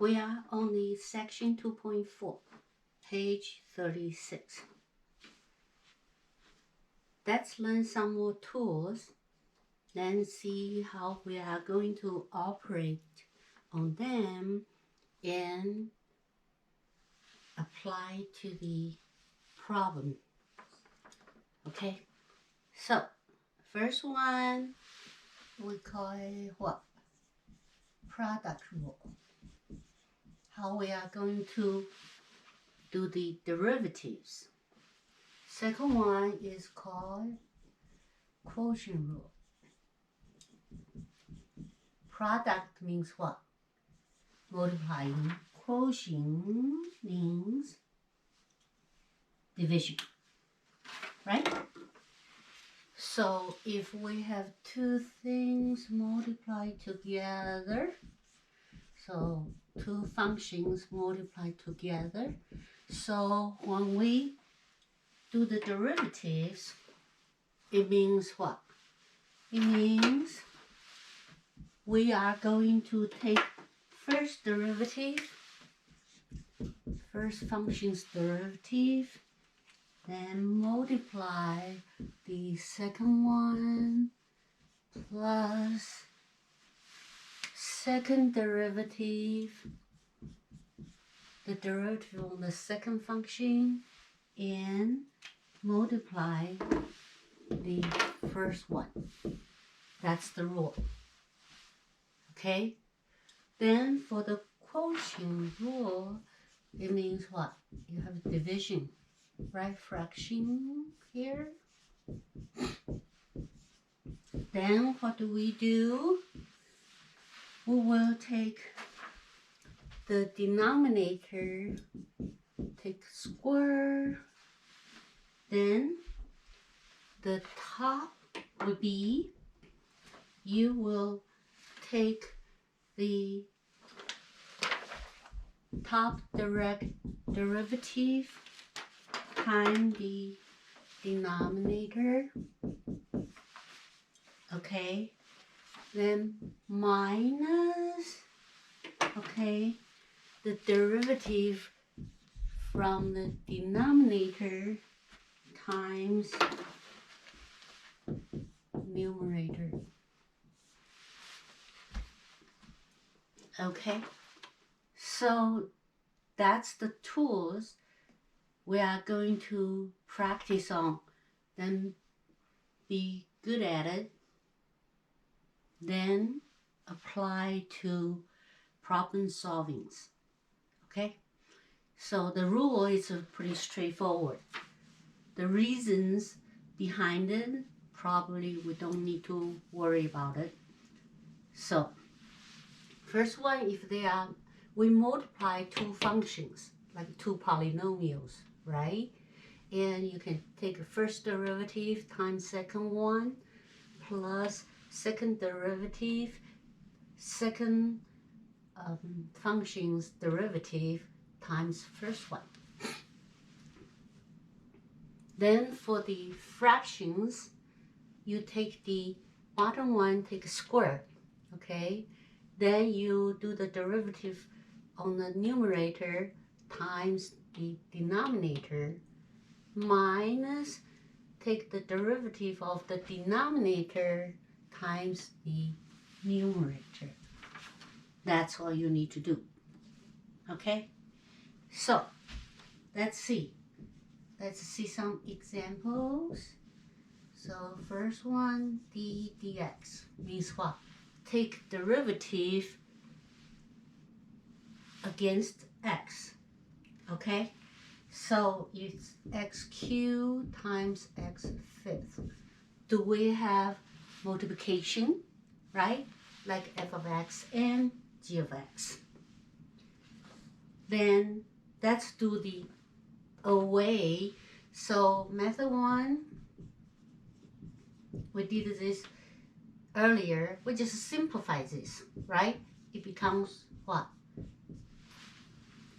We are on the section 2.4, page 36. Let's learn some more tools, then see how we are going to operate on them and apply to the problem. Okay, so first one we call it what? Product rule. How we are going to do the derivatives. Second one is called quotient rule. Product means what? Multiplying. Quotient means division, right? So if we have two things multiplied together, so two functions multiplied together, so when we do the derivatives, it means what? It means we are going to take first derivative, first function's derivative, then multiply the second one plus second derivative, the derivative on the second function, and multiply the first one. That's the rule. Okay? Then for the quotient rule, it means what? You have division, right? Fraction here. Then what do? We will take the denominator, take square, then the top will be, you will take the top derivative times the denominator, okay, then minus, okay, the derivative from the denominator times numerator. Okay, so that's the tools we are going to practice on, then be good at it, then apply to problem solvings. Okay, so the rule is pretty straightforward. The reasons behind it, probably we don't need to worry about it. So first one, if we multiply two functions, like two polynomials, right? And you can take the first derivative times second one, plus second derivative, second function's derivative times first one. Then for the fractions, you take the bottom one, take a square, okay? Then you do the derivative on the numerator times the denominator, minus take the derivative of the denominator times the numerator. That's all you need to do. Okay? So, let's see some examples. So first one, d dx means what? Take derivative against x. Okay? So it's x cubed times x fifth. Do we have multiplication, right? Like f of x and g of x. Then let's do the away. So method one, we did this earlier. We just simplify this, right? It becomes what?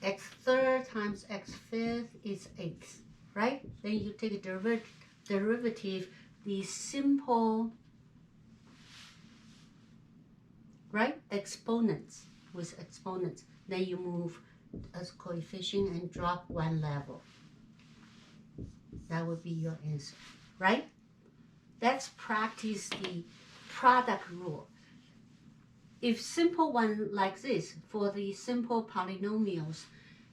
X third times x fifth is 8, right? Then you take a derivative, the simple, right, exponents. with exponents. Then you move as coefficient and drop one level. That would be your answer, right? Let's practice the product rule. If simple one like this, for the simple polynomials,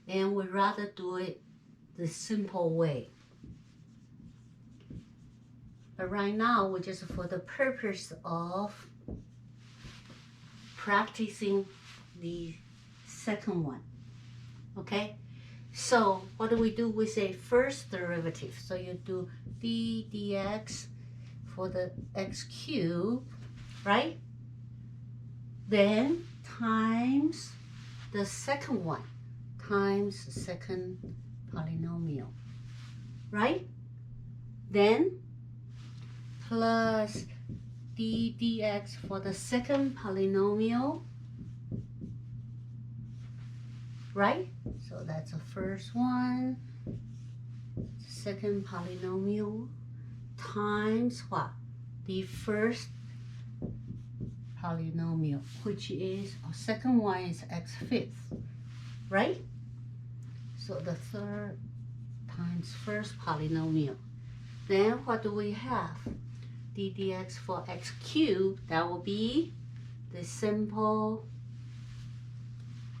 then we'd rather do it the simple way. But right now, we're just for the purpose of practicing the second one, okay? So what do? We say first derivative. So you do d dx for the x cubed, right? Then times the second one, times the second polynomial, right? Then plus d dx for the second polynomial, right? So that's the first one, second polynomial, times what? The first polynomial, which is, our second one is x fifth, right? So the third times first polynomial. Then what do we have? D dx for x cubed, that will be the simple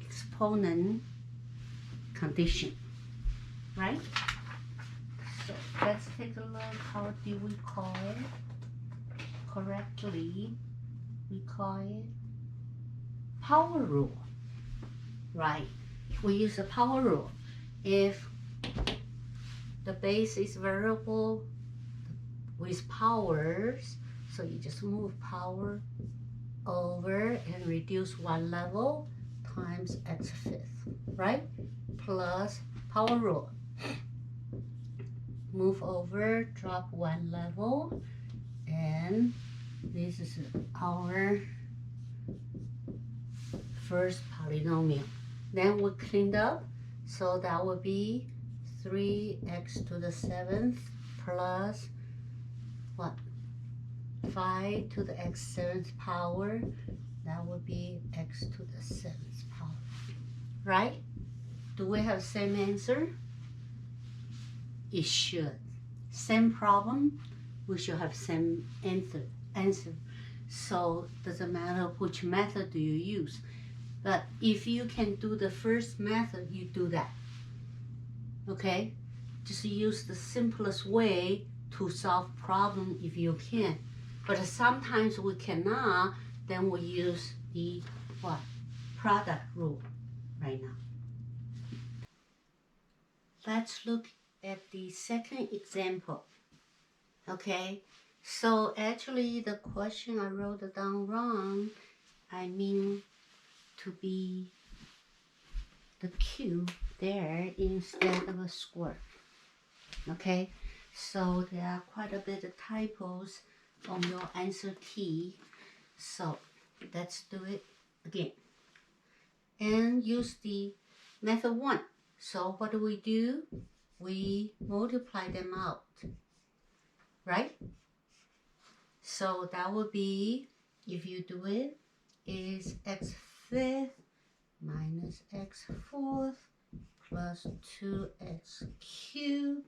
exponent condition, right? So let's take a look, how do we call it correctly? We call it power rule, right? We use the power rule. If the base is variable with powers, so you just move power over and reduce one level times x fifth, right? Plus power rule. Move over, drop one level, and this is our first polynomial. Then we cleaned up, so that would be 3x to the 7th plus what? 5 to the x 7th power. That would be x to the 7th power, right? Do we have same answer? It should. Same problem, we should have same answer. So doesn't matter which method do you use. But if you can do the first method, you do that. Okay? Just use the simplest way to solve problem if you can. But sometimes we cannot, then we use the what? Product rule right now. Let's look at the second example. Okay? So actually the question I wrote it down wrong. I mean to be the cube there instead of a square. Okay? So there are quite a bit of typos on your answer key. So let's do it again. And use the method 1. So what do? We multiply them out, right? So that would be, if you do it, is x fifth minus x fourth plus 2x cubed.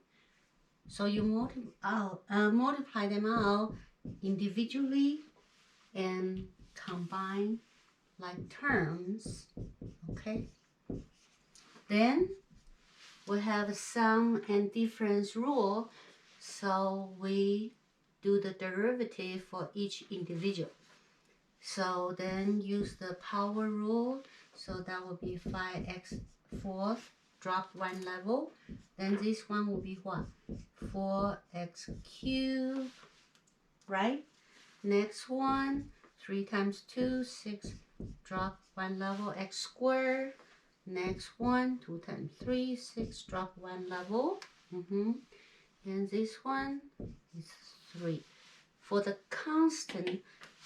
So you multiply them out individually and combine like terms, okay? Then we have a sum and difference rule, so we do the derivative for each individual. So then use the power rule, so that will be 5x fourth, drop one level. Then this one will be what? 4x cubed, right? Next one, 3 times 2, 6, drop one level, x squared. Next one, 2 times 3, 6, drop one level. And this one is 3. For the constant,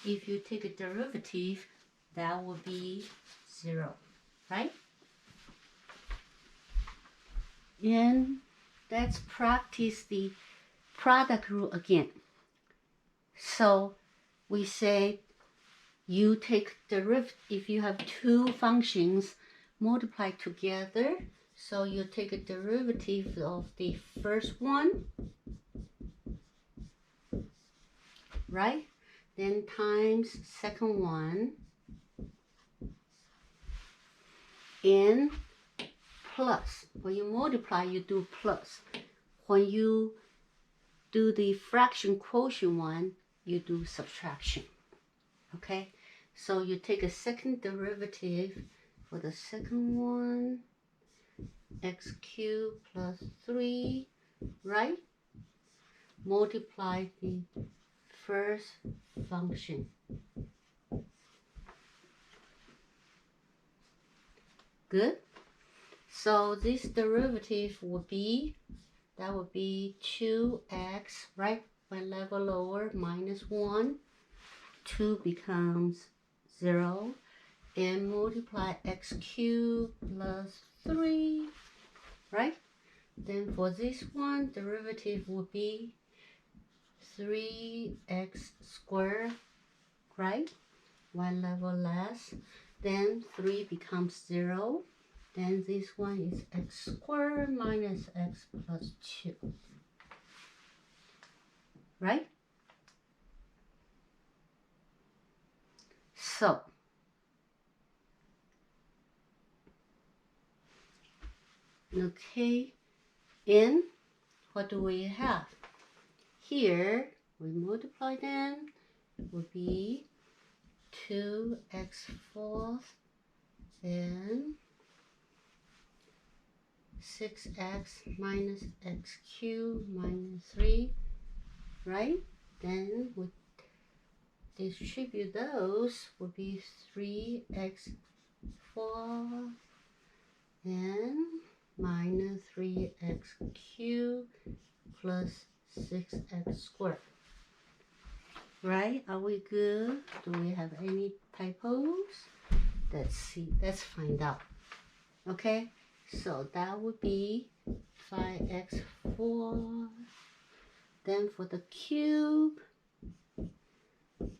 if you take a derivative, that will be 0, right? And let's practice the product rule again. So we say you take derivative. If you have two functions multiply together, so you take a derivative of the first one, right? Then times second one, and plus. When you multiply, you do plus. When you do the fraction quotient one, you do subtraction. Okay? So you take a second derivative for the second one, x cubed plus 3, right? Multiply the first function. Good? So this derivative would be, that would be 2x, right? One level lower, minus 1. 2 becomes 0. And multiply x cubed plus 3, right? Then for this one, derivative would be 3x squared, right? One level less. Then 3 becomes 0. Then this one is x squared minus x plus 2, right? So, okay, and what do we have? Here, we multiply them, would be 2x fourth and 6x minus x cubed minus 3, right? Then we distribute those, would be 3x fourth and minus 3x cubed plus 6x squared. Right? Are we good? Do we have any typos? Let's see. Let's find out. Okay? So that would be 5x4. Then for the cube,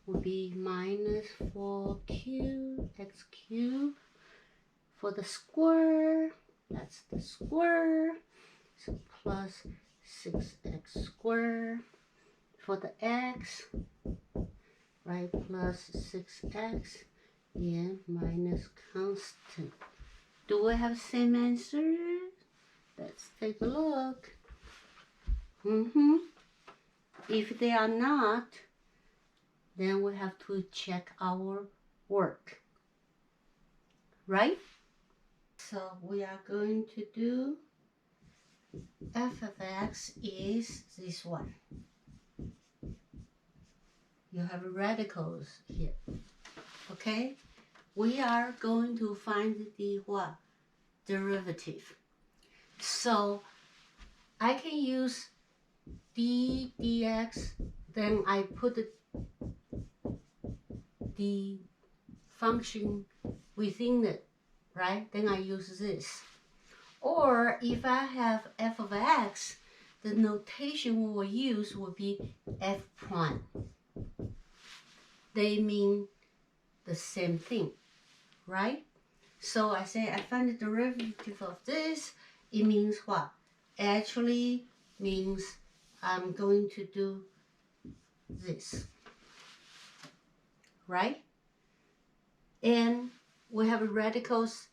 would be minus 4 cubed x cubed. For the square, that's the square. So plus 6x squared. For the x, right, plus 6x and minus constant. Do we have the same answer? Let's take a look. If they are not, then we have to check our work, right? So we are going to do f of x is this one. You have radicals here, okay? We are going to find the what? Derivative. So I can use d dx, then I put the function within it, right? Then I use this. Or if I have f of x, the notation we will use will be f prime. They mean the same thing, right? So I say I find the derivative of this. It means what? Actually means I'm going to do this, right? And we have radicals.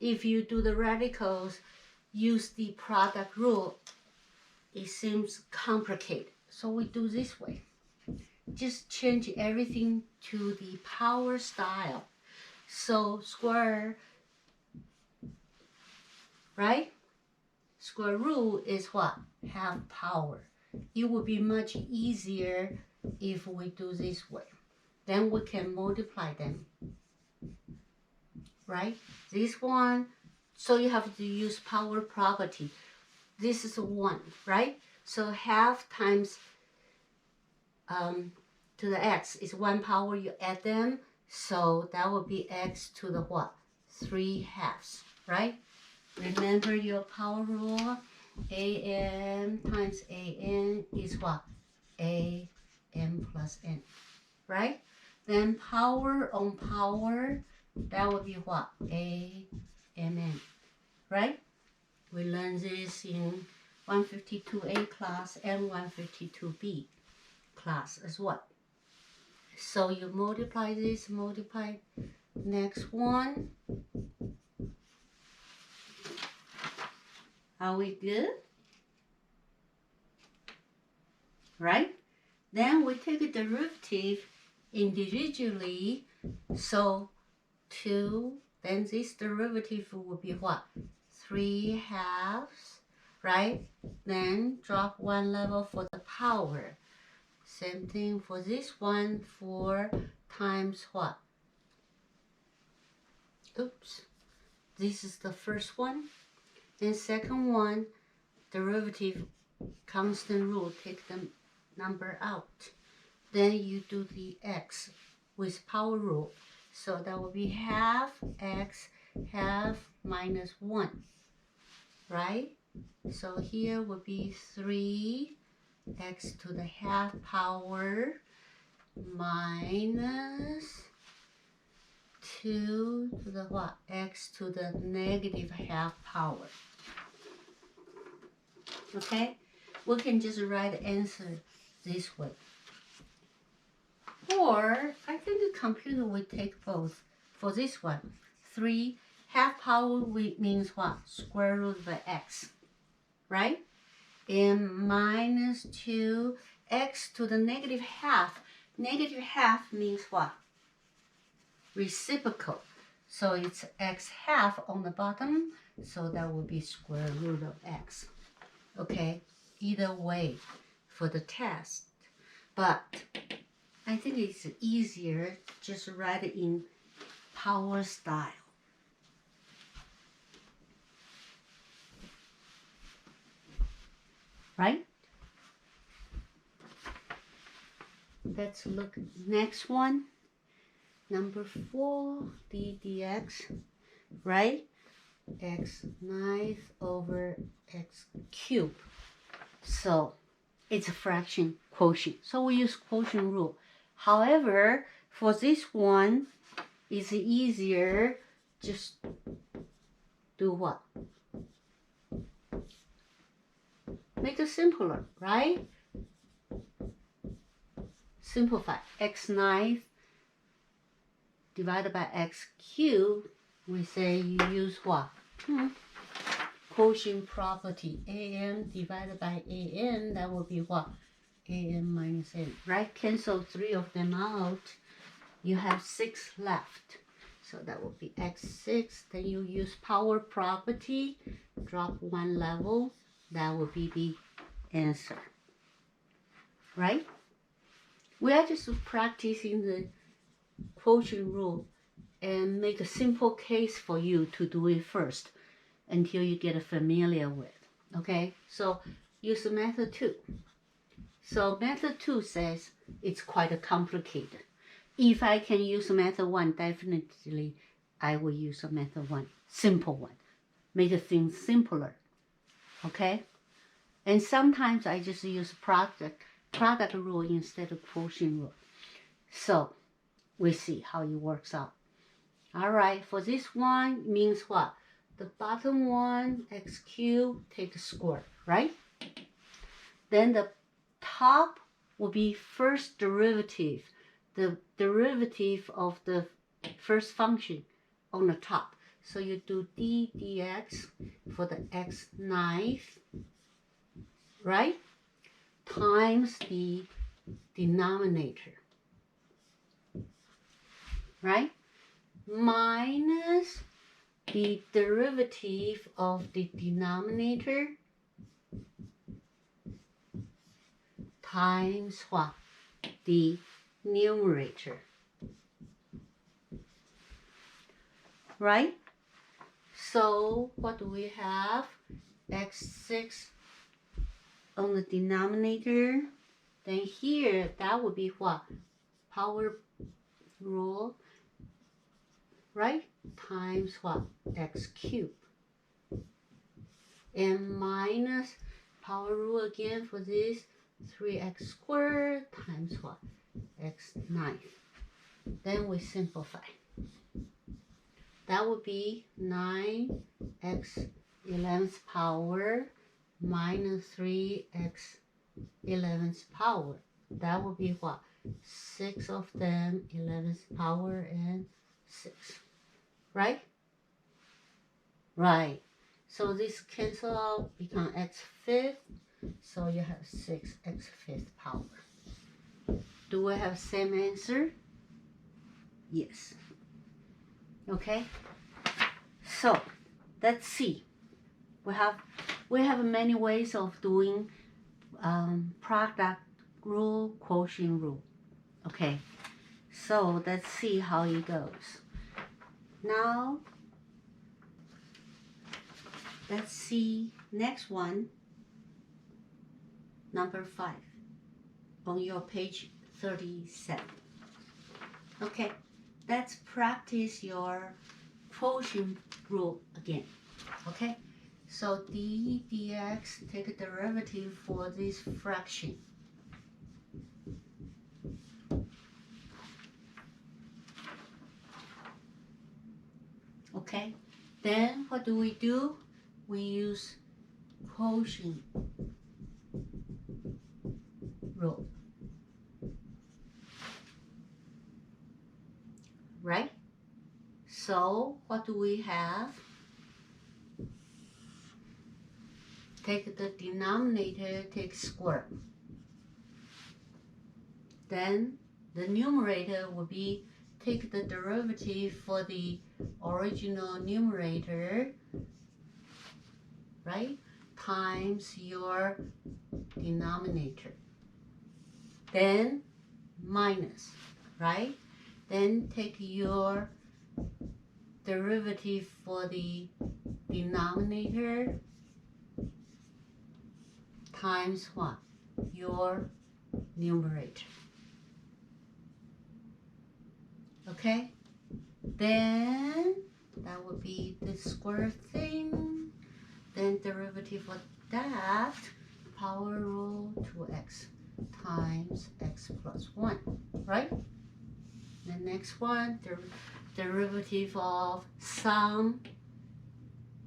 If you do the radicals, use the product rule, it seems complicated. So we do this way. Just change everything to the power style. So square, right? Square root is what? Half power. It would be much easier if we do this way. Then we can multiply them, right? This one, so you have to use power property. This is 1, right? So half times to the x is 1 power, you add them, so that would be x to the what? 3/2, right? Remember your power rule, an times an is what? An plus n, right? Then power on power, that would be what? A and N, right? We learned this in 152A class and 152B class as well. So you multiply this, multiply next one. Are we good? Right? Then we take a derivative individually. So 2, then this derivative will be what? 3/2, right? Then drop one level for the power. Same thing for this one, 4 times what? Oops. This is the first one. Then second one, derivative constant rule, take the number out. Then you do the x with power rule. So that will be half x, half minus 1, right? So here will be 3x to the half power minus 2 to the what? X to the negative half power. Okay? We can just write the answer this way. Or I think the computer will take both. For this one, 3 half power means what? Square root of x, right? And minus 2x to the negative half. Negative half means what? Reciprocal. So it's x half on the bottom. So that will be square root of x. Okay? Either way for the test. But I think it's easier just write it in power style. Right? Let's look next one. Number 4, d dx, right? X 9th over x cubed. So it's a fraction quotient. So we use quotient rule. However, for this one, it's easier. Just do what? Make it simpler, right? Simplify. X 9th divided by x cubed. We say you use what? Quotient property. An divided by an, that will be what? An minus n, right? Cancel 3 of them out. You have 6 left. So that will be x6. Then you use power property. Drop 1 level. That will be the answer. Right? We are just practicing the quotient rule and make a simple case for you to do it first until you get familiar with. Okay? So use method 2. So method 2 says it's quite complicated. If I can use method 1, definitely I will use a method 1, simple one. Make things simpler. Okay? And sometimes I just use product rule instead of quotient rule. So we see how it works out. All right, for this one means what? The bottom one, x cubed, take a square, right? Then the top will be first derivative, the derivative of the first function on the top. So you do d dx for the x 9th, right? Times the denominator, right? Minus the derivative of the denominator times what? The numerator. Right? So what do we have? x6 on the denominator. Then here, that would be what? Power rule, right? Times what? X cubed. And minus power rule again for this, 3x squared times what? X 9th. Then we simplify. That would be 9x 11th power minus 3x 11th power. That would be what? 6 of them 11th power and 6. Right? Right. So this cancel out, become x fifth. So you have 6x fifth power. Do we have same answer? Yes. Okay. So let's see. We have many ways of doing product rule, quotient rule. Okay. So let's see how it goes. Now let's see next one, number 5 on your page 37. Okay, let's practice your quotient rule again. Okay, so d dx, take a derivative for this fraction. Okay, then what do? We use quotient rule. Right? So what do we have? Take the denominator, take square. Then the numerator will be take the derivative for the original numerator, right? Times your denominator. Then minus, right? Then take your derivative for the denominator times what? Your numerator. Okay? Then that would be the square thing. Then derivative of that, power rule 2x times x plus 1, right? The next one, the derivative of sum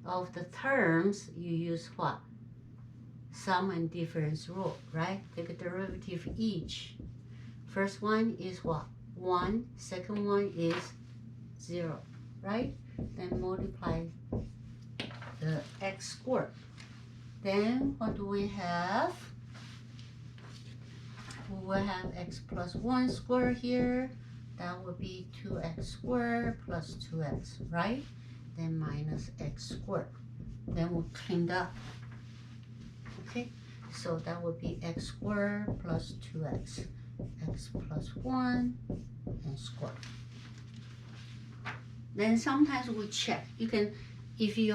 of the terms, you use what? Sum and difference rule, right? Take a derivative each. First one is what? 1. Second one is 0, right? Then multiply the x squared. Then what do we have? We will have x plus 1 squared here. That would be 2x squared plus 2x, right? Then minus x squared. Then we'll clean up. Okay, so that would be x squared plus 2x, x plus 1, and square. Then sometimes we check. You can, if you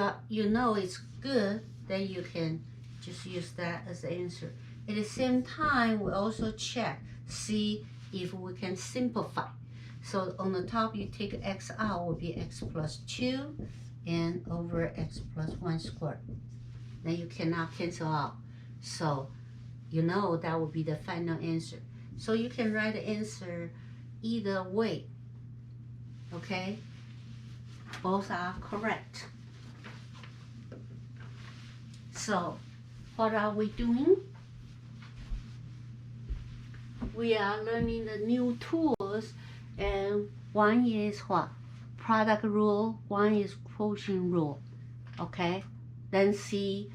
know it's good, then you can just use that as the answer. At the same time, we also check, see if we can simplify. So on the top, you take x out, will be x plus 2 and over x plus 1 squared. Then you cannot cancel out. So you know that will be the final answer. So you can write the answer either way. Okay? Both are correct. So what are we doing? We are learning the new tools, and one is what? Product rule, one is quotient rule. Okay? Then see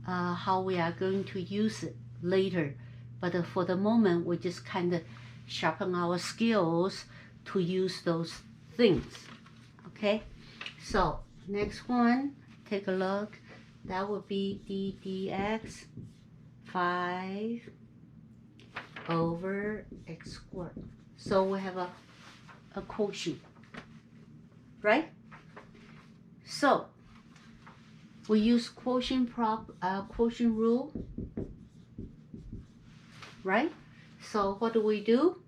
how we are going to use it later. But for the moment, we just kind of sharpen our skills to use those things. Okay? So next one, take a look. That would be d dx 5 over x squared. So we have a quotient, right? So we use quotient rule, right? So what do?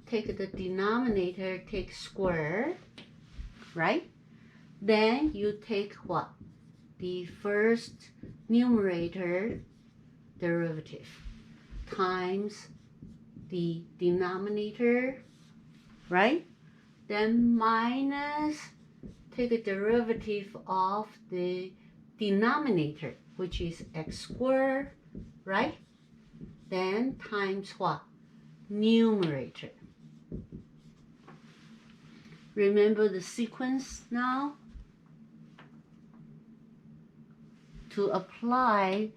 Take the denominator, take square, right? Then you take what? The first numerator derivative times the denominator, right? Then minus, take a derivative of the denominator, which is x squared, right? Then times what? Numerator. Remember the sequence now? To apply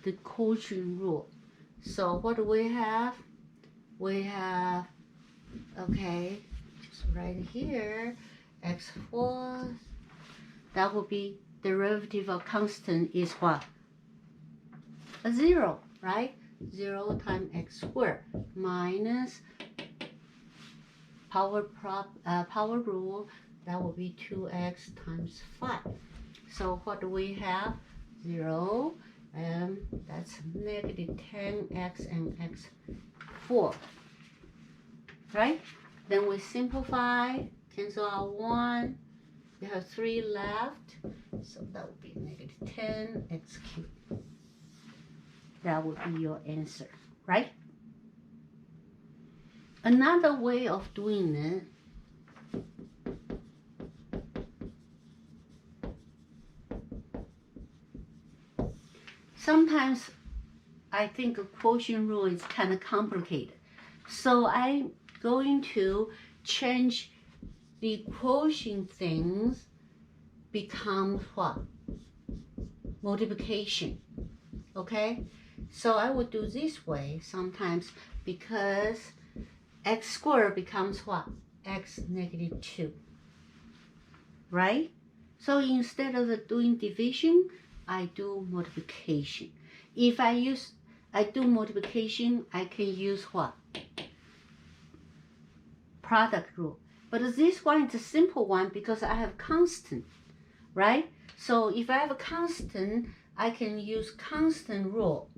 the quotient rule. So what do we have? We have, okay, just right here, x4, that would be derivative of constant is what? A 0, right? 0 times x squared minus power rule, that will be 2x times 5. So what do we have? 0, and that's negative 10x and x4, right? Then we simplify, cancel out 1. We have 3 left, so that would be negative 10x cubed. That would be your answer, right? Another way of doing it, sometimes I think a quotient rule is kind of complicated. So I'm going to change the quotient things become what? Multiplication, okay? So I would do this way sometimes because x squared becomes what? X negative 2, right? So instead of doing division, I do multiplication. If I do multiplication, I can use what? Product rule. But this one is a simple one because I have constant, right? So if I have a constant, I can use constant rule.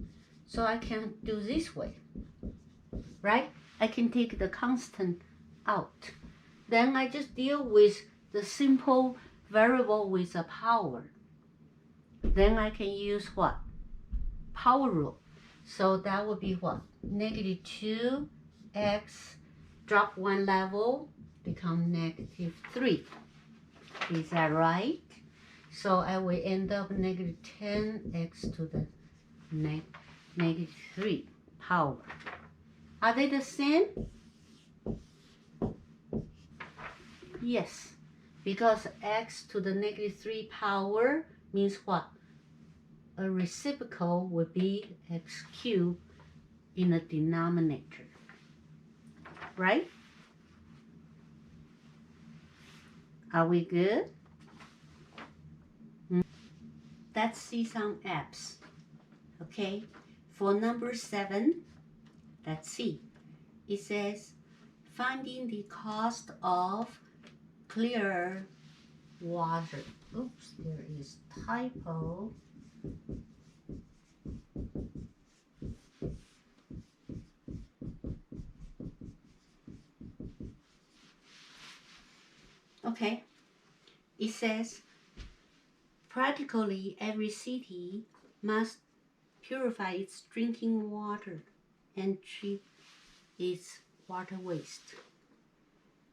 So I can do this way, right? I can take the constant out. Then I just deal with the simple variable with a power. Then I can use what? Power rule. So that would be what? Negative 2x, drop one level, become negative 3. Is that right? So I will end up negative 10x to the negative 3 power. Are they the same? Yes, because x to the negative 3 power means what? A reciprocal would be x cubed in the denominator, right? Are we good? Let's see some apps. Okay, for number 7, let's see. It says, finding the cost of clear water. Oops, there is typo. Okay, it says, practically every city must purify its drinking water and treat its water waste.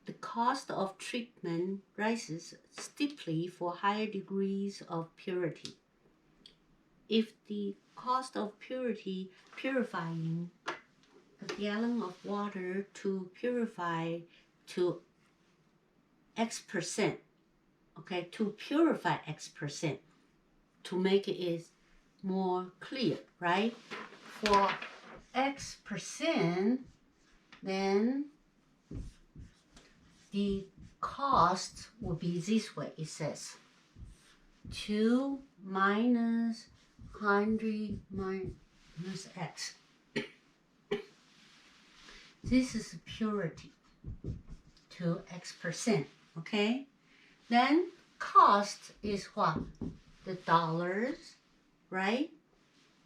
The cost of treatment rises steeply for higher degrees of purity. If the cost of purifying a gallon of water to purify to X%, okay, to purify X%, to make it more clear, right? For X%, then the cost will be this way. It says 2 minus 100 minus X. This is purity to X%, okay? Then cost is what? The dollars, right?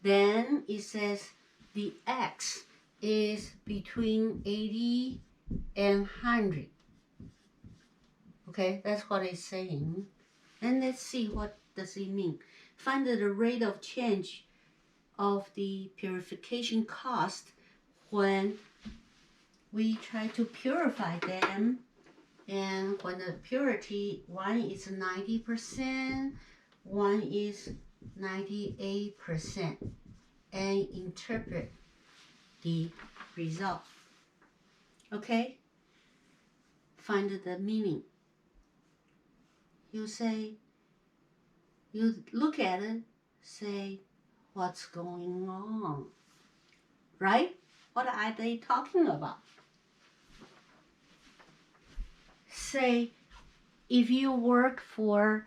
Then it says the X is between 80 and 100. Okay, that's what it's saying. And let's see what does it mean. Find the rate of change of the purification cost when we try to purify them. And when the purity, one is 90%, one is 98%, and interpret the result. Okay? Find the meaning. You say, you look at it, say, what's going on? Right? What are they talking about? Say, if you work for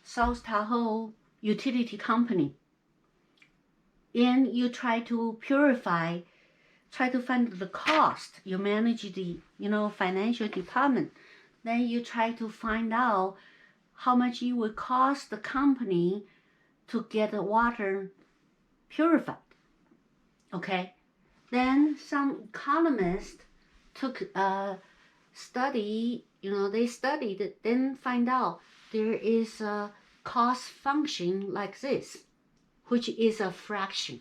South Tahoe utility company and you try to purify, try to find the cost, you manage the financial department, then you try to find out how much it would cost the company to get the water purified. Okay, then some economists took a study, they studied it, then find out there is a cost function like this, which is a fraction.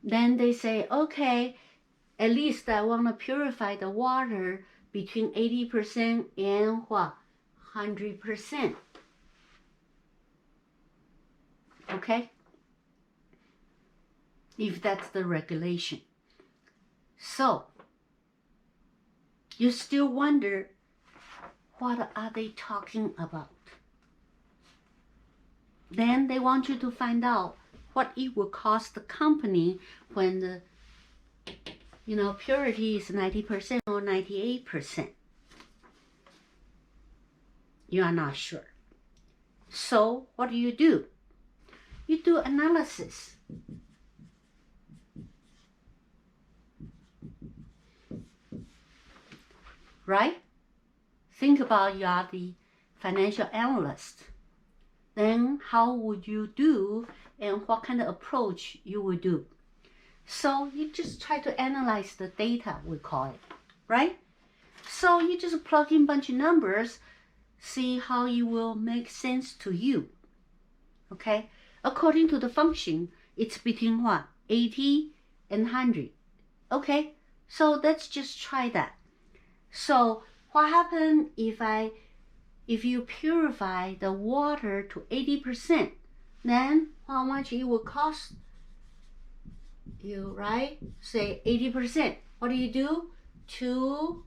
Then they say, okay, at least I want to purify the water between 80% and 100%. Okay? If that's the regulation. So, you still wonder, what are they talking about? Then they want you to find out what it will cost the company when the purity is 90% or 98%. You are not sure. So what do? You do analysis. Right? Think about you are the financial analyst. Then how would you do and what kind of approach you would do? So you just try to analyze the data, we call it, right? So you just plug in a bunch of numbers, see how it will make sense to you. Okay? According to the function, it's between 80 and 100. Okay? So let's just try that. So what happens if you purify the water to 80%? Then how much it will cost you, right? Say 80%. What do? 2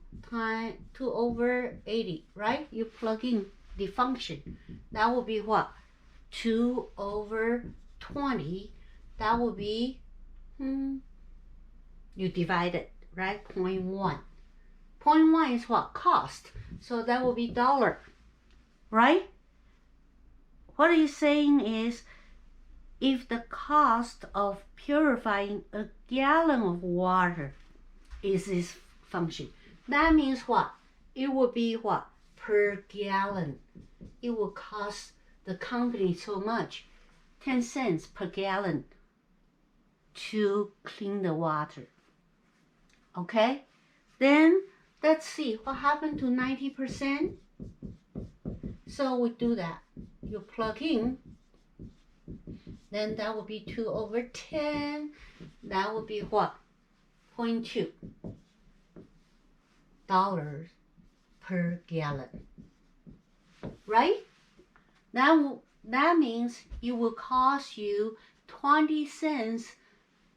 over 80, right? You plug in the function. That will be what? 2 over 20. That will be, you divide it, right? 0.1. 0.1 is what? Cost. So that will be $1, right? What he's saying is, if the cost of purifying a gallon of water is this function, that means what? It will be what? Per gallon. It will cost the company so much, 10 cents per gallon to clean the water. Okay? Then let's see what happened to 90%. So we do that. You plug in, then that will be 2 over 10. That will be what? 0.2 dollars per gallon. Right? That means it will cost you 20 cents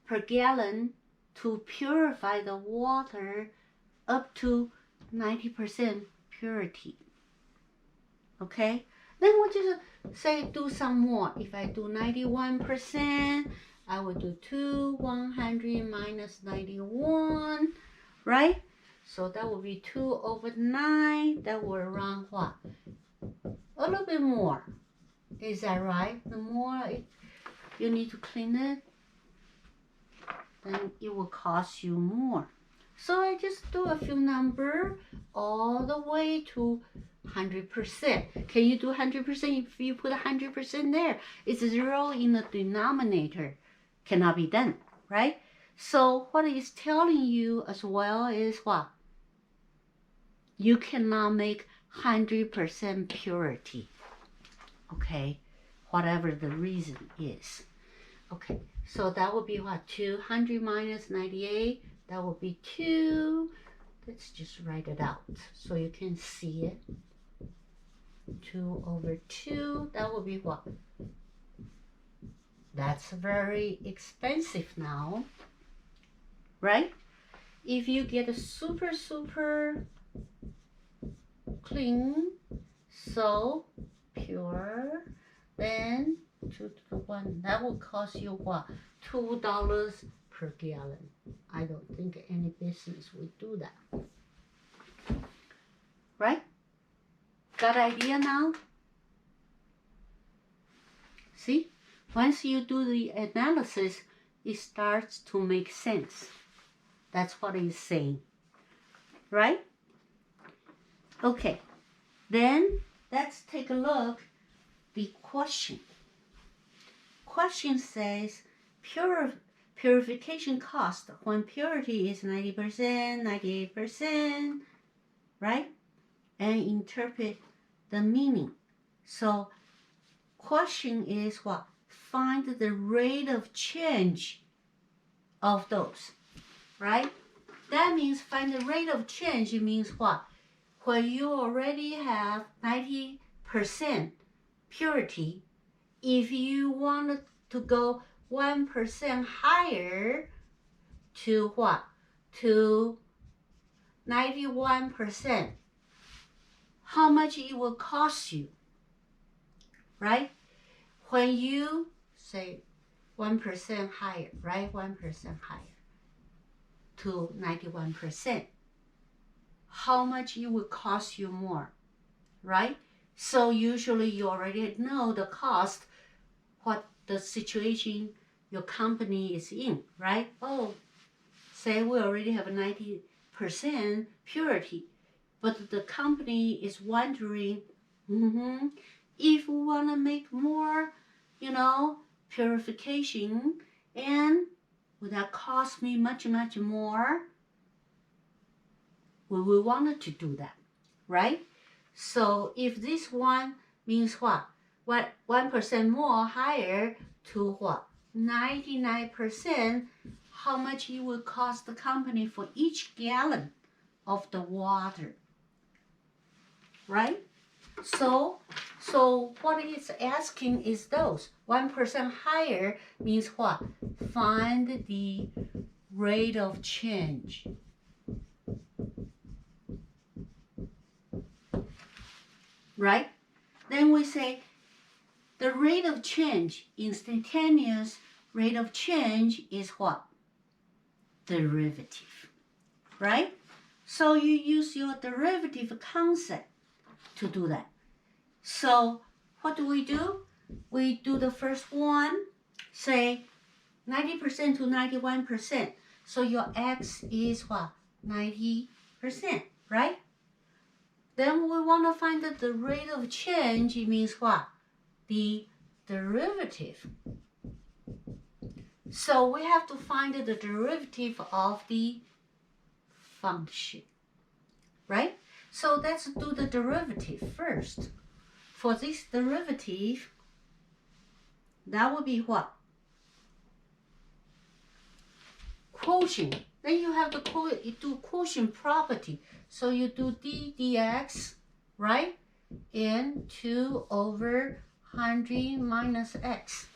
per gallon to purify the water up to 90% purity. Okay? Then we just say do some more. If I do 91%, I will do 100 minus 91, right? So that will be 2 over 9. That will run what? A little bit more. Is that right? The more you need to clean it, then it will cost you more. So I just do a few numbers all the way to 100%. Can you do 100%? If you put 100% there, it's 0 in the denominator. Cannot be done, right? So what it's telling you as well is what? You cannot make 100% purity. Okay? Whatever the reason is. Okay, so that would be what? 200 minus 98, That will be 2. Let's just write it out so you can see it. 2 over 2, that will be what? That's very expensive now, right? If you get a super clean, so pure, then 2 to the 1, that will cost you what? $2 per gallon. I don't think any business would do that, right? Got idea now? See, once you do the analysis, it starts to make sense. That's what he's saying, right? Okay, then let's take a look the question. Question says purification cost when purity is 90%, 98%, right? And interpret the meaning. So question is what? Find the rate of change of those, right? That means find the rate of change. It means what? When you already have 90% purity, if you want to go 1% higher to what? To 91%, how much it will cost you, right? When you say 1% higher, right? 1% higher to 91%, how much it will cost you more, right? So usually you already know the cost, what the situation your company is in, right? Oh, say we already have 90% purity, but the company is wondering, if we want to make more, purification, and would that cost me much more? Well, we wanted to do that, right? So if this one means what? 1% more higher to what? 99%, how much it will cost the company for each gallon of the water, right? So what it's asking is those 1% higher means what? Find the rate of change. Right? Then we say the rate of change, instantaneous rate of change is what? Derivative, right? So you use your derivative concept to do that. So what do? We do the first one, say 90% to 91%. So your x is what? 90%, right? Then we want to find the rate of change. It means what? The derivative. So we have to find the derivative of the function, right? So let's do the derivative first. For this derivative, that would be what? Quotient. Then you have to do quotient property. So you do d dx, right? And 2 over 100 minus x.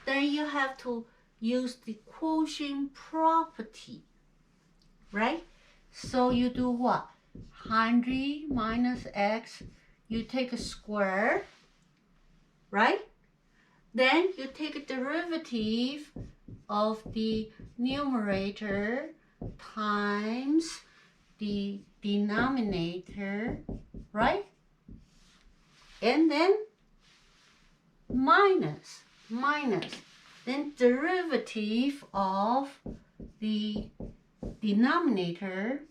Then you have to use the quotient property, right? So you do what? 100 minus x, you take a square, right? Then you take a derivative of the numerator times the denominator, right? And then minus, then derivative of the denominator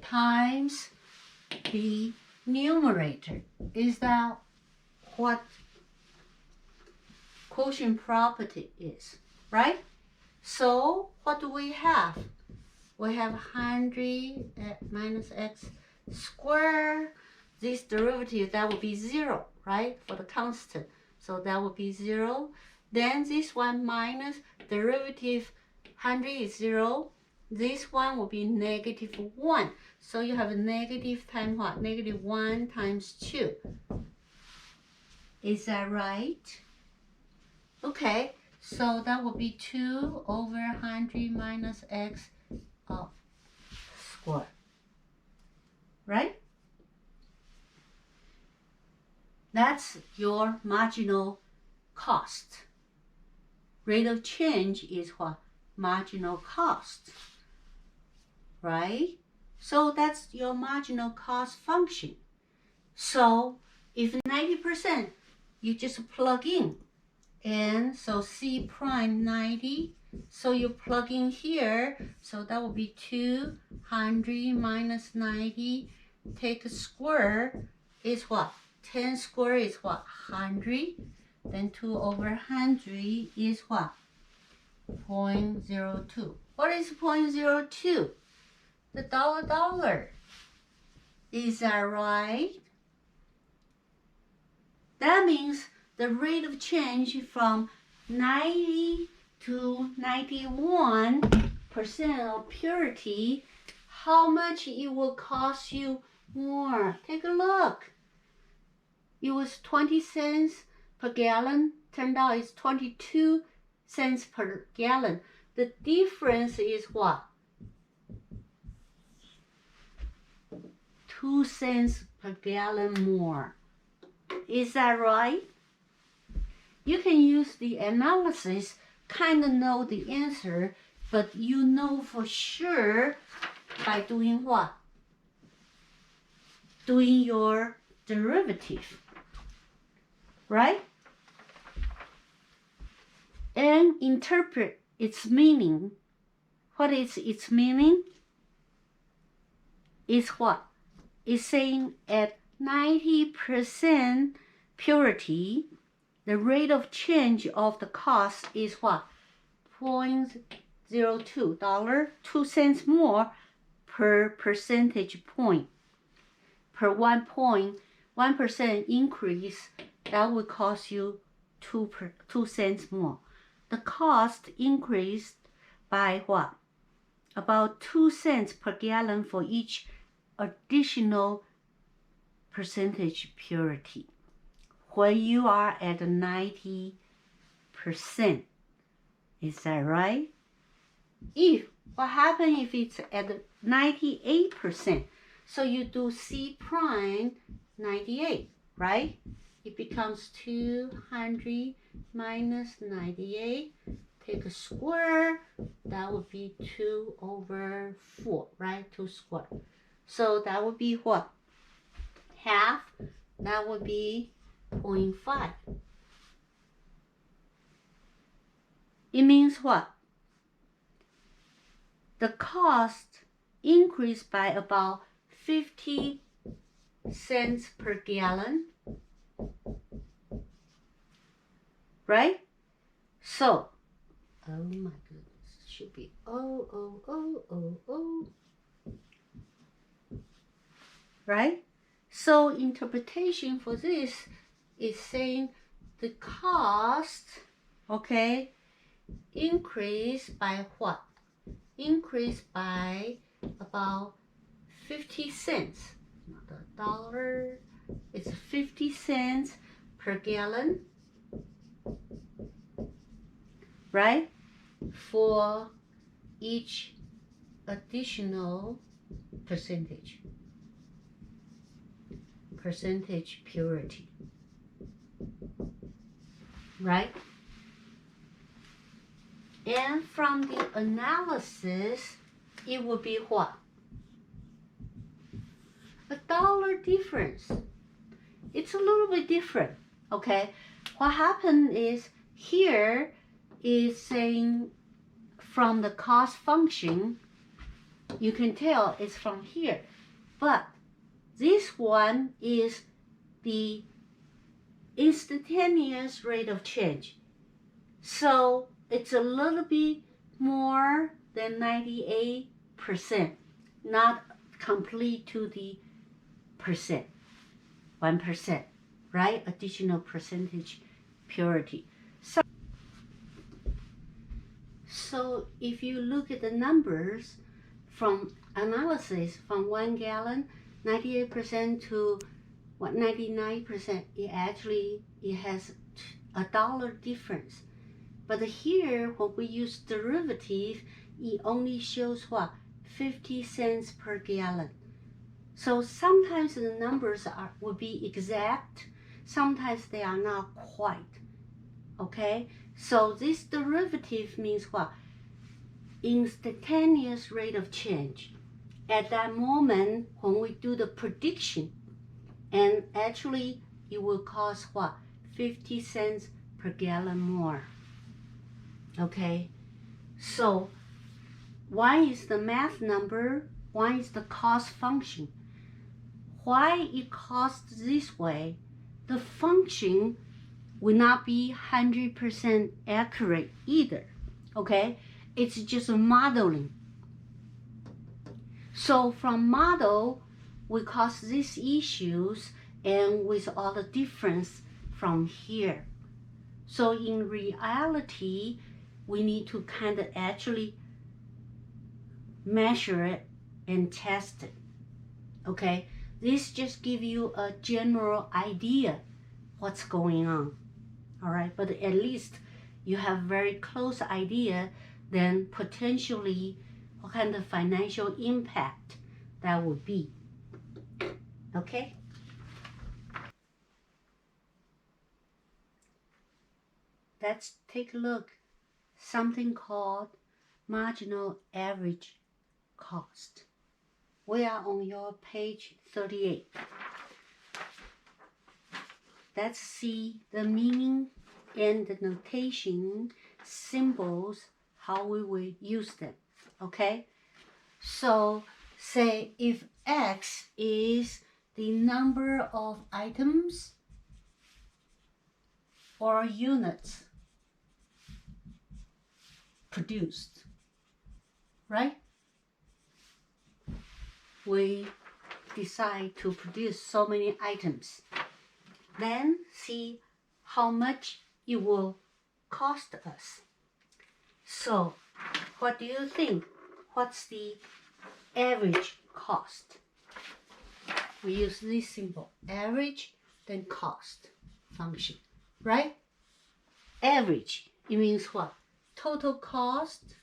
times the numerator. Is that what quotient property is, right? So what do we have? We have 100 minus x squared. This derivative, that would be 0, right? For the constant. So that would be 0. Then this one minus derivative 100 is 0. This one will be negative 1. So you have a negative times what? Negative 1 times 2. Is that right? Okay, so that will be 2 over 100 minus x squared. Right? That's your marginal cost. Rate of change is what? Marginal cost. Right? So that's your marginal cost function. So if 90%, you just plug in. And so C prime 90. So you plug in here. So that will be 200 minus 90. Take a square is what? 10 square is what? 100. Then 2 over 100 is what? 0.02. What is 0.02? The dollar. Is that right? That means the rate of change from 90 to 91% of purity, how much it will cost you more? Take a look. It was 20 cents per gallon. Turned out it's 22 cents per gallon. The difference is what? 2 cents per gallon more. Is that right? You can use the analysis, kind of know the answer, but you know for sure by doing what? Doing your derivative, right? And interpret its meaning. What is its meaning? It's what? It's saying at 90% purity, the rate of change of the cost is what? $0.02, 2 cents more per percentage point. Per 1% increase, that would cost you 2 cents more. The cost increased by what? About 2 cents per gallon for each additional percentage purity. When you are at 90%. Is that right? What happens if it's at 98%? So you do C prime 98, right? It becomes 200 minus 98. Take a square. That would be 2 over 4, right? 2 squared. So that would be what? Half. That would be 0.5. It means what? The cost increased by about 50 cents per gallon, right? So, oh my goodness, it should be right? So interpretation for this is saying the cost, okay, increased by what? Increased by about 50 cents, not a dollar, it's 50 cents per gallon, right? For each additional percentage purity, right? And from the analysis, it would be what? $1 difference. It's a little bit different, okay? What happened is here is saying from the cost function, you can tell it's from here. But this one is the instantaneous rate of change. So it's a little bit more than 98%, not complete to the percent, 1%, right? Additional percentage purity. So So if you look at the numbers from analysis from 1 gallon, 98% to 99%, it has $1 difference. But here, when we use derivative, it only shows what? 50 cents per gallon. So sometimes the numbers will be exact, sometimes they are not quite. Okay? So this derivative means what? Instantaneous rate of change. At that moment, when we do the prediction, and actually it will cost what? 50 cents per gallon more. Okay? So one is the math number, one is the cost function. Why it costs this way? The function will not be 100% accurate either. Okay? It's just modeling. So from model, we cause these issues and with all the difference from here. So in reality, we need to kind of actually measure it and test it. Okay? This just gives you a general idea what's going on. All right? But at least you have very close idea then potentially what kind of financial impact that would be. Okay? Let's take a look. Something called marginal average cost. We are on your page 38. Let's see the meaning and the notation, symbols, how we will use them. Okay? So say if X is the number of items or units produced, right? We decide to produce so many items. Then see how much it will cost us. So what do you think? What's the average cost? We use this symbol, average, then cost function, right? Average, it means what? Total cost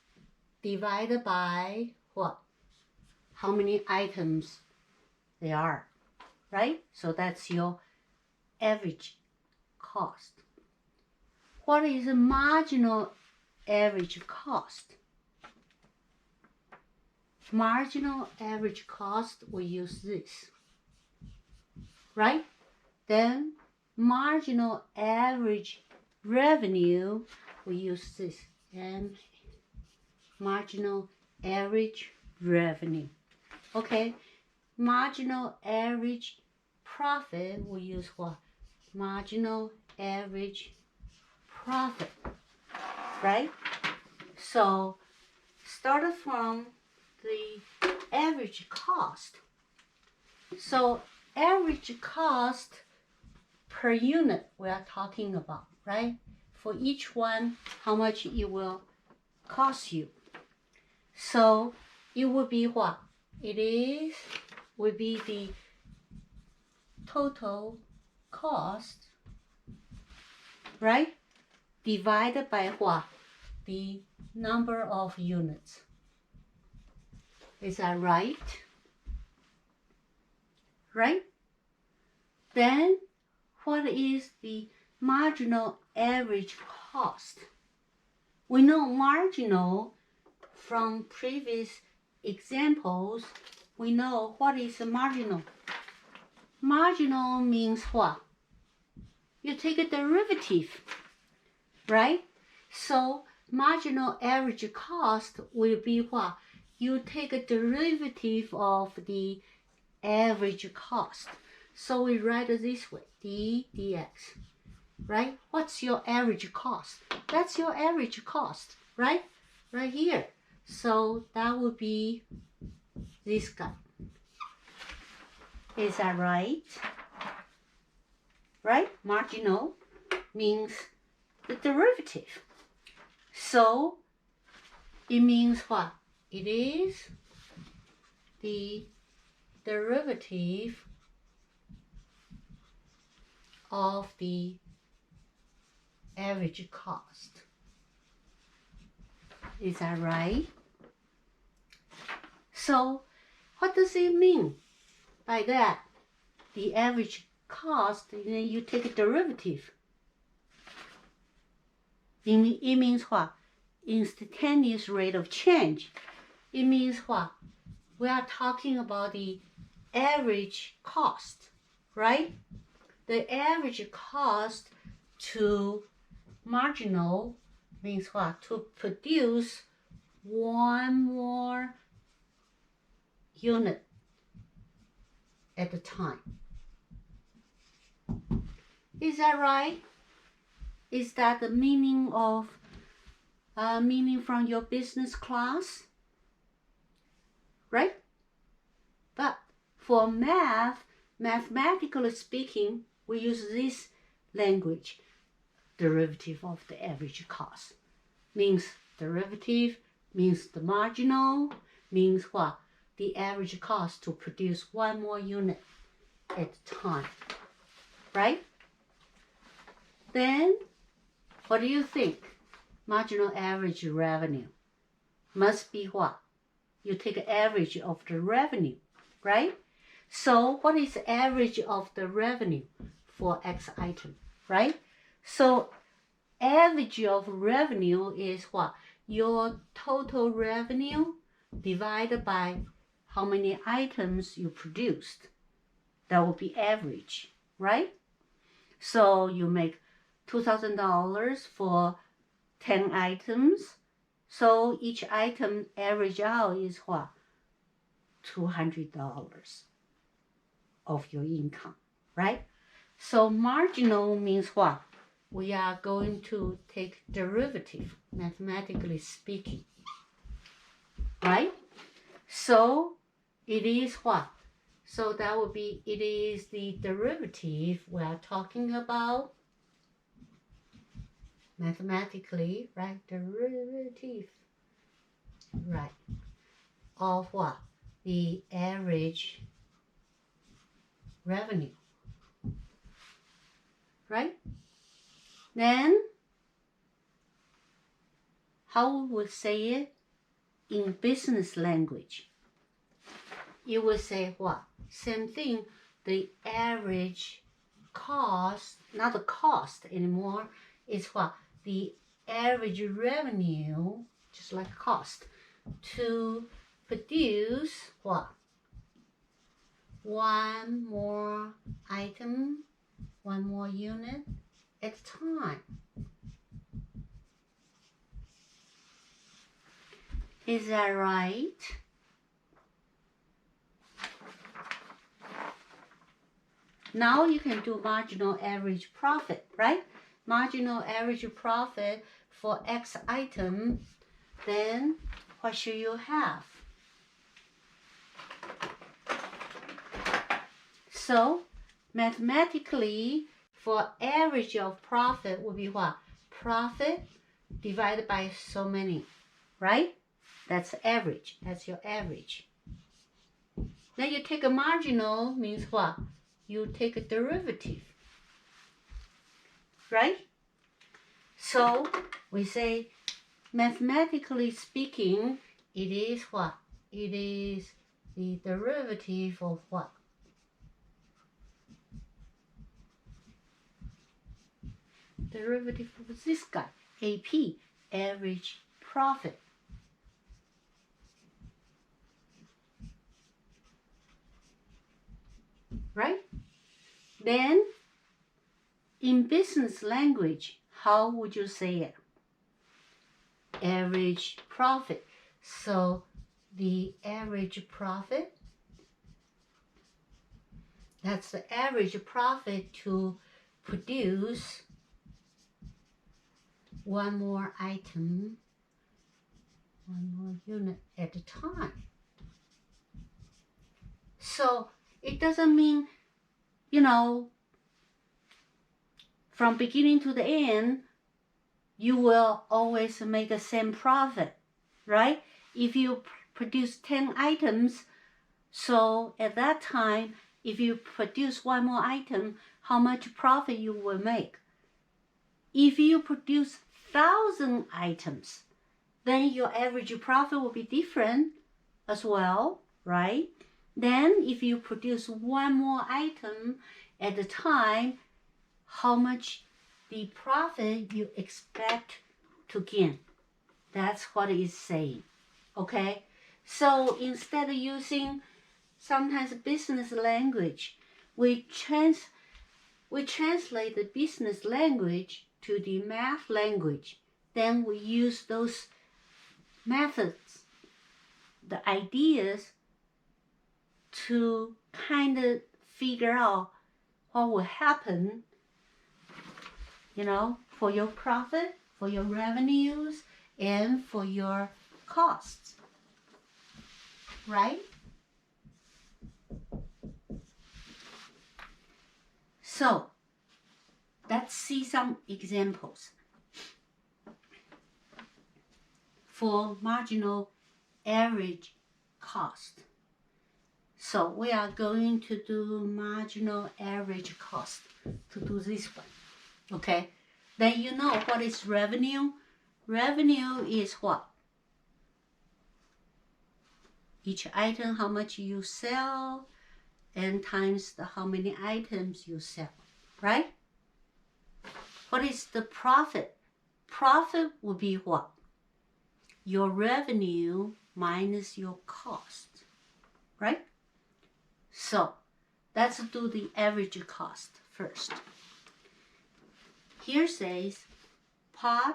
divided by what? How many items there are, right? So that's your average cost. What is a marginal average cost? Marginal average cost, we use this, right? Then marginal average revenue, we use this, and marginal average revenue. Okay, marginal average profit, we use what? Marginal average profit, right? So started from the average cost. So average cost per unit we are talking about, right? For each one, how much it will cost you. So it would be what? It would be the total cost, right? Divided by what? The number of units. Is that right? Right? Then what is the marginal average cost? We know marginal from previous examples. We know what is marginal. Marginal means what? You take a derivative, right? So marginal average cost will be what? You take a derivative of the average cost. So we write it this way, d dx, right? What's your average cost? That's your average cost, right? Right here. So that would be this guy. Is that right? Right? Marginal means the derivative. So It means what? It is the derivative of the average cost. Is that right? So what does it mean by that? The average cost, and then you take a derivative. It means what? Instantaneous rate of change. It means what? We are talking about the average cost, right? The average cost to marginal means what? To produce one more unit at a time. Is that right? Is that the meaning of meaning from your business class? Right? But for mathematically speaking, we use this language. Derivative of the average cost. Means derivative, means the marginal, means what? The average cost to produce one more unit at a time. Right? Then, what do you think? Marginal average revenue must be what? You take the average of the revenue, right? So what is the average of the revenue for X item, right? So average of revenue is what? Your total revenue divided by how many items you produced. That will be average, right? So you make $2,000 for 10 items. So each item average out is what? $200 of your income, right? So marginal means what? We are going to take derivative, mathematically speaking, right? So it is what? So that would be, it is the derivative we are talking about mathematically, right? Derivative, right, of what? The average revenue, right? Then, how would we say it in business language? You would say what? Same thing, the average cost, not the cost anymore, is what? The average revenue, just like cost, to produce what? One more item, one more unit at a time. Is that right? Now you can do marginal average profit, right? Marginal average profit for X item, then what should you have? So mathematically, for average of profit will be what? Profit divided by so many, right? That's average. That's your average. Then you take a marginal, means what? You take a derivative, right? So we say, mathematically speaking, it is what? It is the derivative of what? Derivative of this guy, AP, average profit. Right? Then, in business language, how would you say it? Average profit. So, the average profit, that's the average profit to produce one more item, one more unit at a time. So, it doesn't mean, from beginning to the end, you will always make the same profit. right? If you produce 10 items, so at that time, if you produce one more item, how much profit you will make? If you produce 1,000 items, then your average profit will be different as well, right? Then if you produce one more item at a time, how much the profit you expect to gain? That's what it's saying, okay? So instead of using sometimes business language, we translate the business language to the math language. Then we use those methods, the ideas, to kind of figure out what will happen, for your profit, for your revenues, and for your costs, right? So let's see some examples. For marginal average cost. So we are going to do marginal average cost to do this one, okay? Then you know what is revenue? Revenue is what? Each item, how much you sell, and times how many items you sell, right? What is the profit? Profit will be what? Your revenue minus your cost, right? So let's do the average cost first. Here says, pod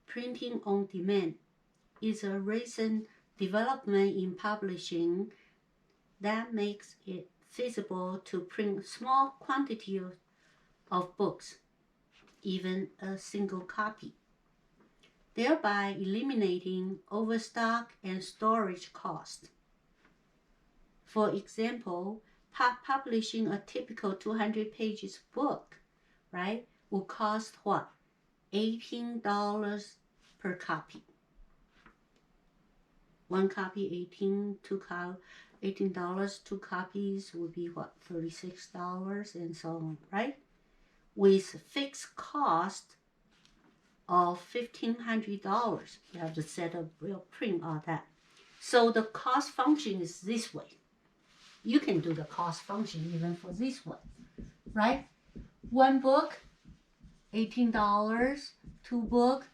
printing on demand is a recent development in publishing that makes it feasible to print small quantity of books, even a single copy, thereby eliminating overstock and storage cost. For example, publishing a typical 200 pages book, right, will cost what? $18 per copy. One copy, $18, $18, two copies would be what? $36 and so on, right? With fixed cost of $1,500. You have to set up real print all that. So the cost function is this way. You can do the cost function even for this one, right? One book, $18, two book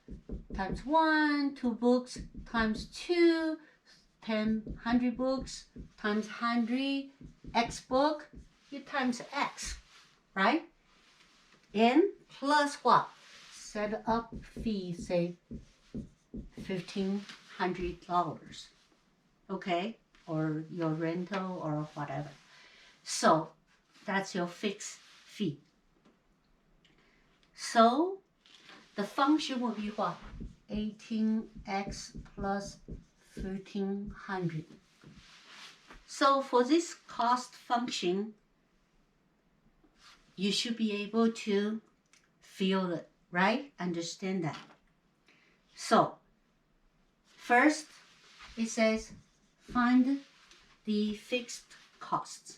times one, two books times two, 100 books times 100, X book, you times X, right? And plus what? Set up fee, say $1,500, okay? Or your rental or whatever. So that's your fixed fee. So the function will be what? 18x plus 1,300. So for this cost function, you should be able to feel it, right? Understand that. So first, it says find the fixed costs.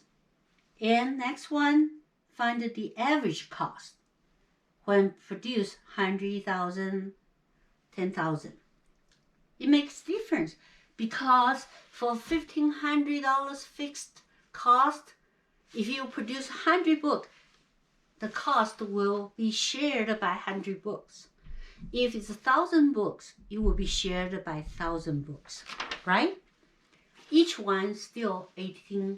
And next one, find the average cost when produce 100,000, 10,000. It makes difference because for $1,500 fixed cost, if you produce 100 books, the cost will be shared by 100 books. If it's 1,000 books, it will be shared by 1,000 books, right? Each one still $18.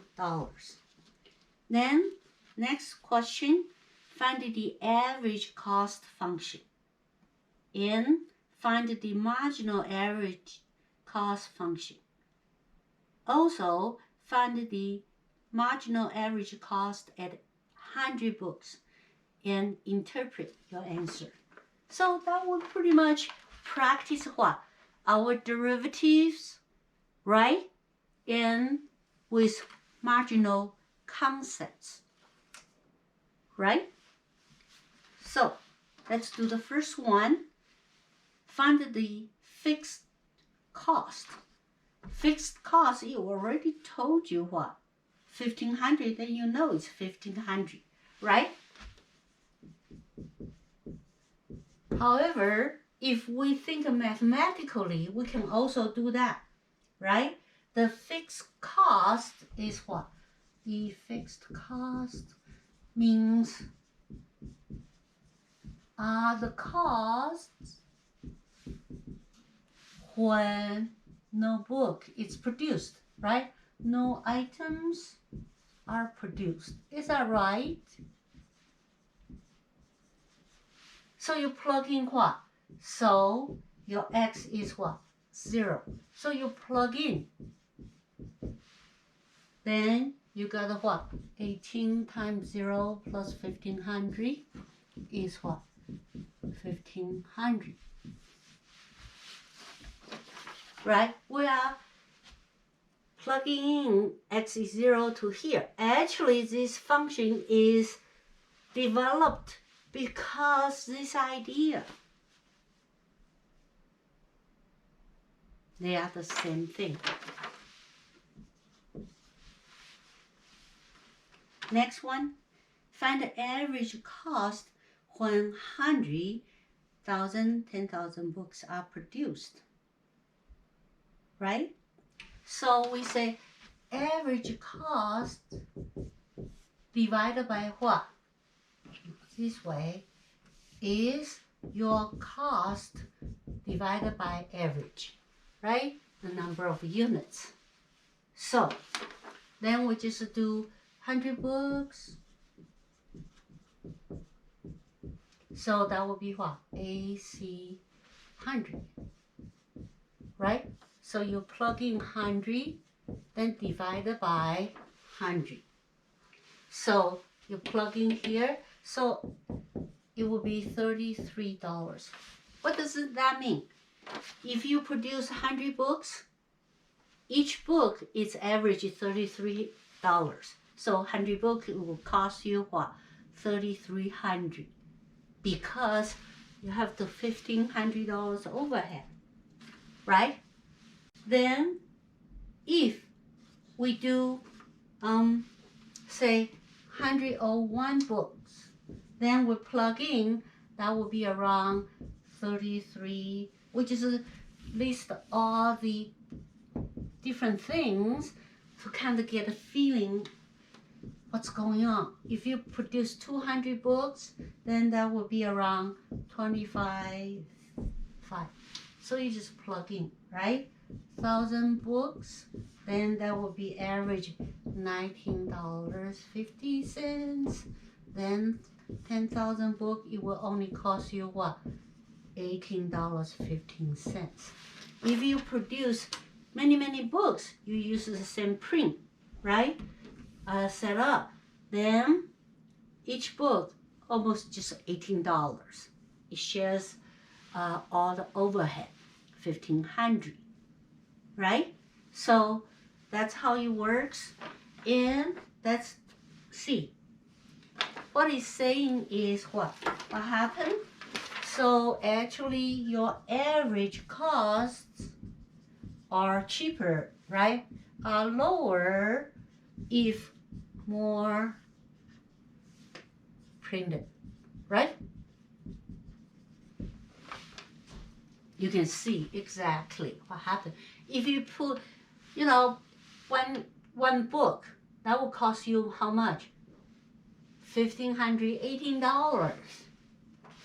Then, next question, find the average cost function. And find the marginal average cost function. Also, find the marginal average cost at 100 books and interpret your answer. So that will pretty much practice what? Our derivatives, right? And with marginal concepts, right? So let's do the first one. Find the fixed cost. Fixed cost, it already told you what? 1,500, then you know it's 1,500, right? However, if we think mathematically, we can also do that, right? The fixed cost is what? The fixed cost means the costs when no book is produced, right? No items are produced. Is that right? So you plug in what? So your x is what? 0. So you plug in. Then you got what? 18 times 0 plus 1,500 is what? 1,500. Right? We are plugging in x is 0 to here. Actually, this function is developed because this idea. They are the same thing. Next one, find the average cost when 100,000, 10,000 books are produced. Right? So we say average cost divided by what? This way is your cost divided by average, right? The number of units. So then we just do 100 books. So that will be what? AC 100, right? So you plug in 100, then divided by 100. So you plug in here, so it will be $33. What does that mean? If you produce 100 books, each book is average $33. So 100 books will cost you what? $3,300, because you have the $1,500 overhead, right? Then if we do say 101 books, then we plug in, that will be around 33, which is list all the different things to kind of get a feeling what's going on. If you produce 200 books, then that will be around 25. So you just plug in, right? 1,000 books, then that will be average $19.50. Then 10,000 books, it will only cost you what? $18.15. If you produce many books, you use the same print, right? Set up. Then each book almost just $18. It shares all the overhead, $1,500, right? So that's how it works. And let's see. What it's saying is what happened? So actually your average costs are cheaper, right? Are lower if more printed, right? You can see exactly what happened. If you put, one book, that will cost you how much? $1,518.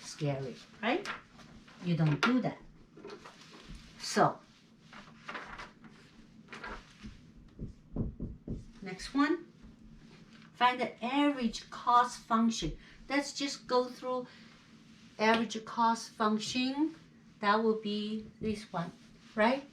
Scary, right? You don't do that. So, next one, find the average cost function. Let's just go through average cost function. That will be this one, right?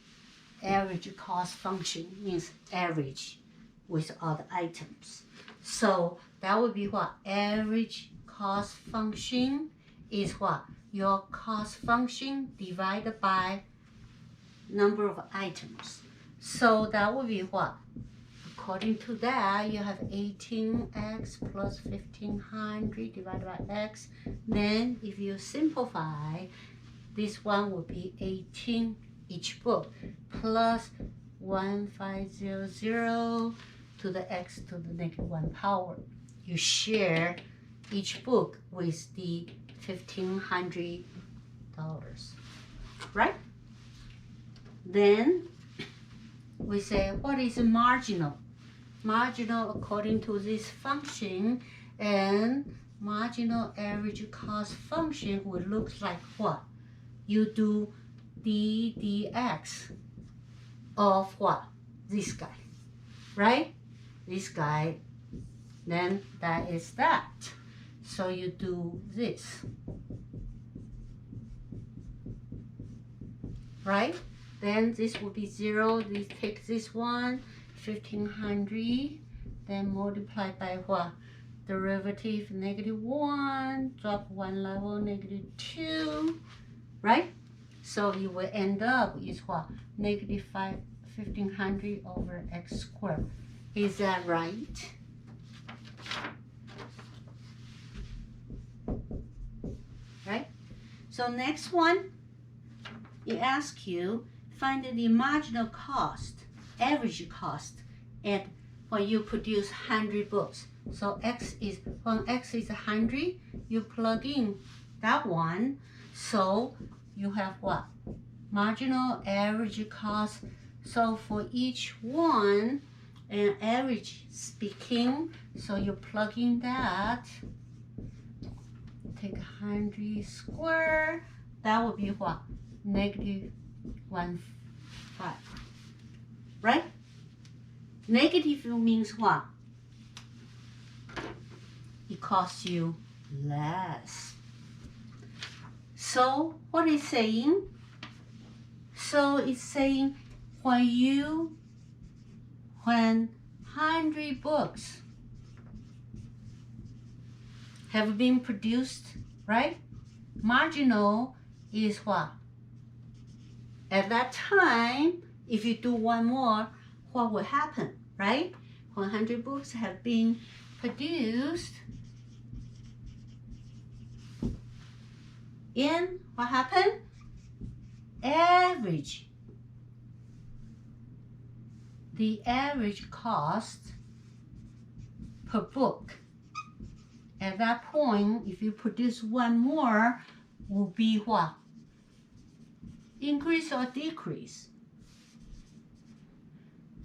Average cost function means average with all the items. So that would be what? Average cost function is what? Your cost function divided by number of items. So that would be what? According to that, you have 18x plus 1,500 divided by x. Then if you simplify, this one will be 18 each book, plus 1500 to the x to the -1 power. You share each book with the $1,500, right? Then we say, what is marginal? Marginal according to this function, and marginal average cost function would look like what? You do dx of what? This guy, right? This guy, then that is that. So you do this, right? Then this will be 0. We take this one, 1,500, then multiply by what? Derivative -1, drop one level, -2, right? So you will end up with what? -1,500 over x squared. Is that right? Right? So next one, it asks you, find the marginal cost, average cost, and when you produce 100 books. So when x is 100, you plug in that one. So you have what? Marginal average cost. So for each one, an average speaking, so you plug in that. Take 100 squared. That would be what? -1.5, right? Negative means what? It costs you less. So what is saying? So it's saying when 100 books have been produced, right? Marginal is what? At that time, if you do one more, what will happen, right? 100 books have been produced, and what happened? The average cost per book at that point, if you produce one more, will be what? Increase or decrease?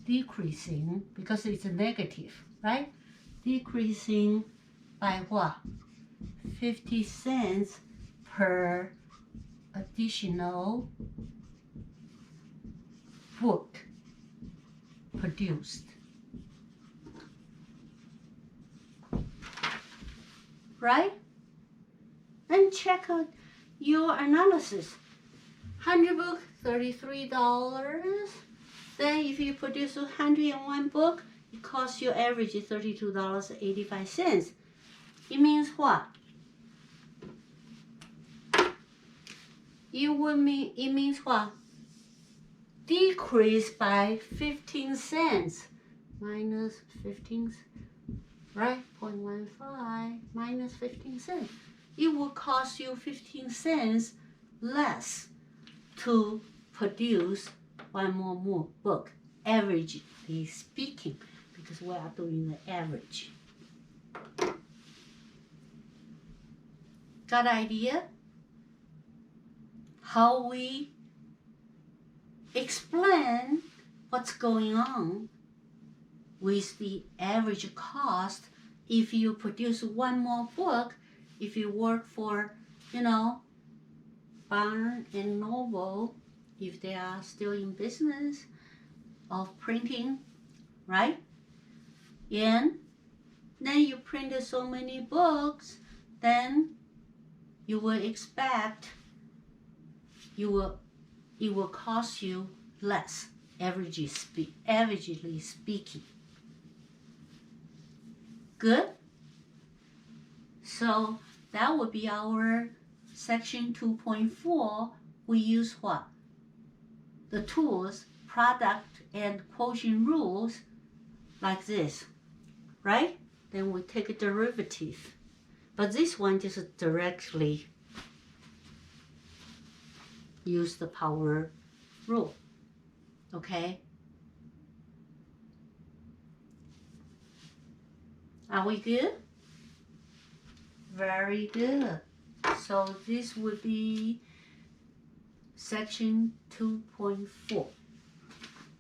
Decreasing, because it's a negative, right? Decreasing by what? 50 cents per additional book produced. Right? And check out your analysis. 100 book, $33. Then if you produce 101 book, it costs you average $32.85. It means what? It means what? Decrease by 15 cents. Minus 15, right? 0.15 minus 15 cents. It will cost you 15 cents less to produce one more book, averagely speaking, because we are doing the average. Got an idea? How we explain what's going on with the average cost if you produce one more book, if you work for, Barnes and Noble, if they are still in business of printing, right? And then you printed so many books, then you will expect it will cost you less, averagely speaking. Good? So that would be our section 2.4. We use what? The tools, product, and quotient rules like this, right? Then we take a derivative. But this one just directly use the power rule. Okay? Are we good? Very good. So this would be section 2.4.